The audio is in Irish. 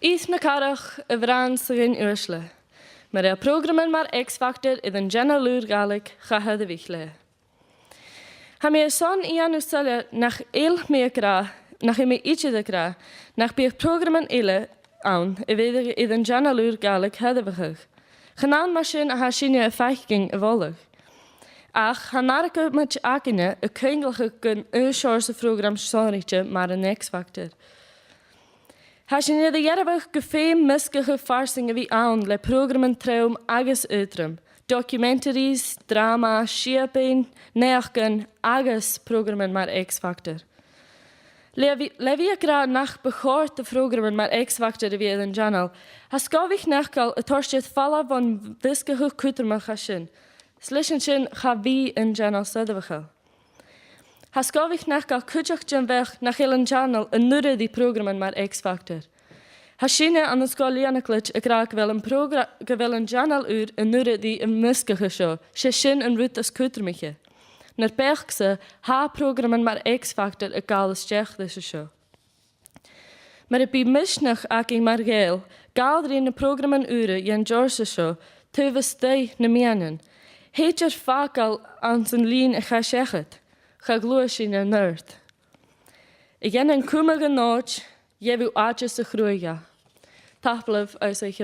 Is na carach y fran sy'n ursle. Mae'r programen mae'r X-Factor iddyn general lŵr gaelig chahad y fichle. Ha mi son I anu sylio nach il mi gra, nach I mi each de gra, nach by'r programen ile awn I fydd iddyn general lŵr gaelig chahad y fichach. Genaan maar sin a ha sinne y feichging y volg. Ach, ha narke met akine y kringelge gun uursoorse program sonrietje maar een X-Factor. Ha sinne de jervig gefeem miskige farsingen wie aan le programmen traum agus uitrum. Documentaries, drama, shipping, neachgen, agus programmen maar X-Factor. Levi gra nach behoort de programmen maar X-Factor wie in channel. Has gavig nachkal a torstjet falla van wiskige kuterma gashin. Slishin shin ga wie in channel sedevigel. Has gavig nachkal kutjach jen weg nach in channel een nure die programmen maar X-Factor. Hasine aan de skolianeklich a gra gewel een channel uur een nure die een miskige show. Shin een rut as kutermiche. Naar perkse ha programmen maar X-Factor a gales stech deze show. Maar het bij misnach aking maar geel, gaal in de programmen uren jen George show, tuve stij na mienen. Heet je vaak al aan zijn lien en ga zeggen, ga gloos in een nerd. Ik jen een kumige noot, je wil aardjes te groeien. Tafblev uit zich